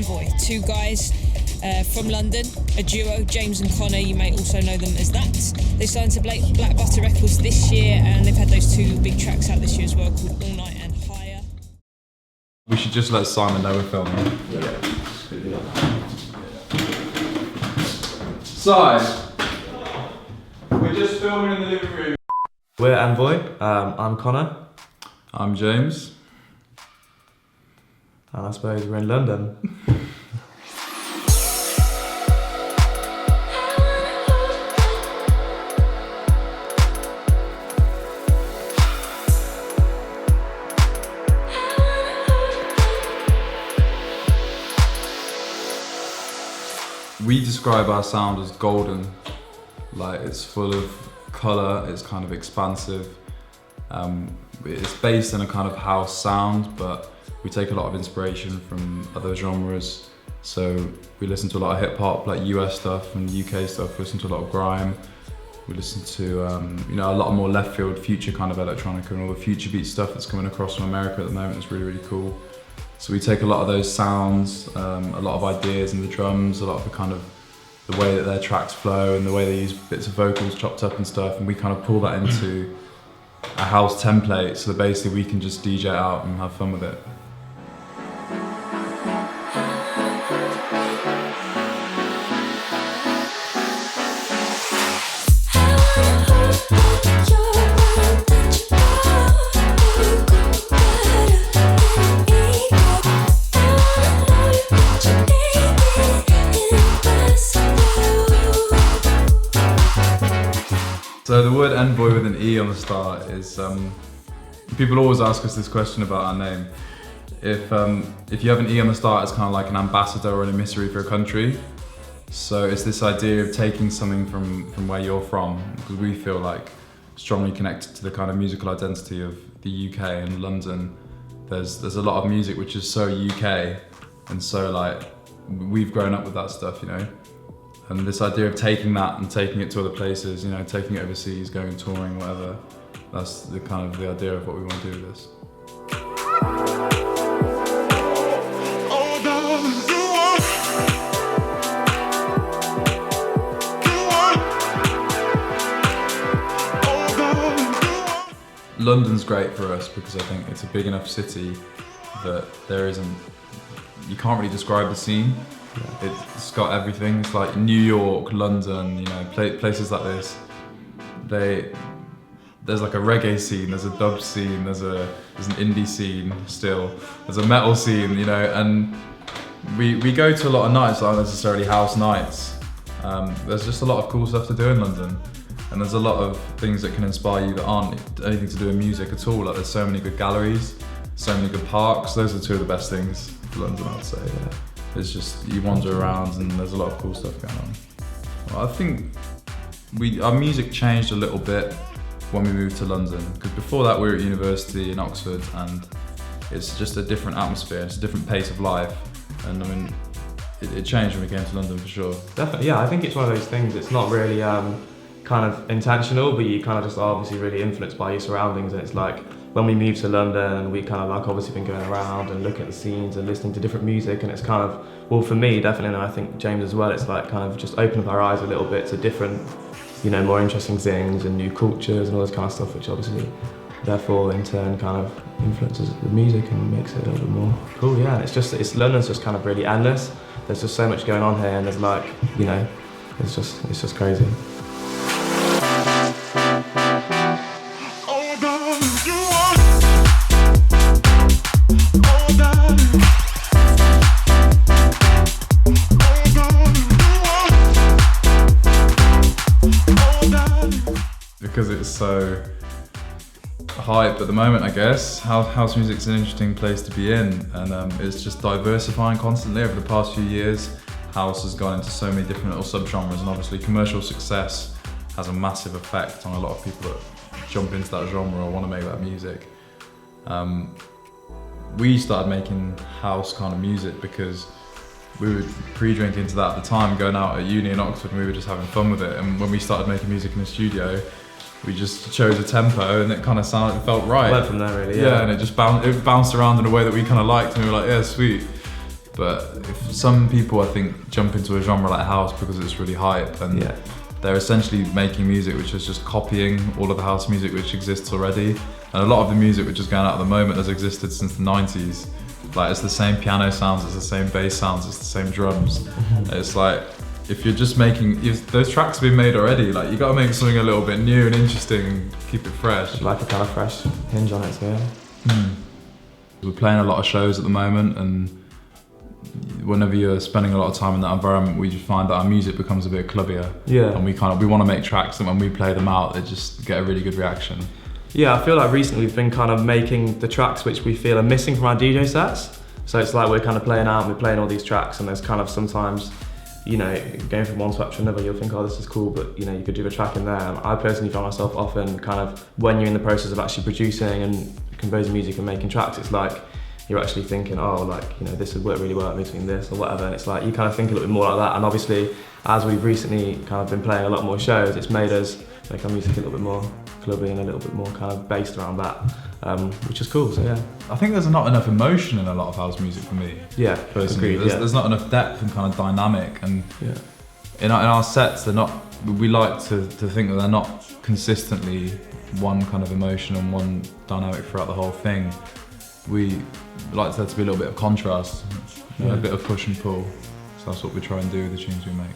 NVOY, two guys from London, a duo, James and Connor, you may also know them as that. They signed to Black Butter Records this year, and they've had those two big tracks out this year as well, called All Night and Higher. We should just let Simon know we're filming. Si, we're just filming in the living room. We're NVOY, I'm Connor. I'm James. And I suppose we're in London. We describe our sound as golden. Like, it's full of colour, it's kind of expansive. It's based in a kind of house sound, but we take a lot of inspiration from other genres. So we listen to a lot of hip hop, like US stuff and UK stuff. We listen to a lot of grime. We listen to a lot more left field, future kind of electronica, and all the future beat stuff that's coming across from America at the moment. It's really, really cool. So we take a lot of those sounds, a lot of ideas in the drums, a lot of the kind of the way that their tracks flow and the way they use bits of vocals chopped up and stuff, and we kind of pull that into a house template so that basically we can just DJ out and have fun with it. So the word NVOY with an E on the start is, people always ask us this question about our name. If you have an E on the start, it's kind of like an ambassador or an emissary for a country. So it's this idea of taking something from where you're from, because we feel like strongly connected to the kind of musical identity of the UK and London. There's a lot of music which is so UK, and so like, we've grown up with that stuff, you know? And this idea of taking that and taking it to other places, you know, taking it overseas, going touring, whatever, that's the kind of the idea of what we want to do with this. London's great for us because I think it's a big enough city that you can't really describe the scene. Yeah. It's got everything. It's like New York, London, you know, places like this. There's like a reggae scene, there's a dub scene, there's an indie scene still, there's a metal scene, you know, and we go to a lot of nights that aren't necessarily house nights. There's just a lot of cool stuff to do in London, and there's a lot of things that can inspire you that aren't anything to do with music at all. Like, there's so many good galleries, so many good parks. Those are two of the best things for London, I'd say. Yeah. It's just, you wander around and there's a lot of cool stuff going on. Well, I think our music changed a little bit when we moved to London, because before that we were at university in Oxford, and it's just a different atmosphere, it's a different pace of life, and I mean, it changed when we came to London for sure. Definitely, yeah, I think it's one of those things, it's not really kind of intentional, but you kind of just are obviously really influenced by your surroundings, and it's like, when we moved to London, we kind of like obviously been going around and looking at the scenes and listening to different music, and it's kind of, well, for me definitely, and I think James as well, it's like kind of just opened up our eyes a little bit to different, you know, more interesting things and new cultures and all this kind of stuff, which obviously therefore in turn kind of influences the music and makes it a little bit more cool. Yeah, and London's just kind of really endless. There's just so much going on here, and there's like, you know, it's just crazy. Because it's so hype at the moment, I guess. House music's an interesting place to be in, and it's just diversifying constantly over the past few years. House has gone into so many different little subgenres, and obviously commercial success has a massive effect on a lot of people that jump into that genre or want to make that music. We started making house kind of music because we were pre-drinking to that at the time, going out at uni in Oxford, and we were just having fun with it. And when we started making music in the studio, we just chose a tempo, and it kind of felt right. Went from there, really. Yeah, and it just bounced around in a way that we kind of liked, and we were like, yeah, sweet. But if some people, I think, jump into a genre like house because it's really hype, and they're essentially making music which is just copying all of the house music which exists already. And a lot of the music which is going out at the moment has existed since the 90s. Like, it's the same piano sounds, it's the same bass sounds, it's the same drums. It's like, if you're just making, if those tracks have been made already, like, you gotta make something a little bit new and interesting and keep it fresh. Like a kind of fresh hinge on it, so We're playing a lot of shows at the moment, and whenever you're spending a lot of time in that environment, we just find that our music becomes a bit clubbier. Yeah. And we want to make tracks that when we play them out, they just get a really good reaction. Yeah, I feel like recently we've been kind of making the tracks which we feel are missing from our DJ sets. So it's like we're kind of playing out and we're playing all these tracks, and there's kind of sometimes, you know, going from one track to another, you'll think, oh, this is cool, but you know, you could do a track in there. And I personally find myself often kind of, when you're in the process of actually producing and composing music and making tracks, it's like you're actually thinking, oh, like, you know, this would work really well between this or whatever. And it's like, you kind of think a little bit more like that. And obviously, as we've recently kind of been playing a lot more shows, it's made us make our music a little bit more clubby and a little bit more kind of based around that, which is cool, so yeah. I think there's not enough emotion in a lot of house music for me. Yeah, personally. agreed, There's not enough depth and kind of dynamic, and in our sets, they're not, we like to think that they're not consistently one kind of emotion and one dynamic throughout the whole thing. We like there to be a little bit of contrast, you know, a bit of push and pull. So that's what we try and do with the tunes we make.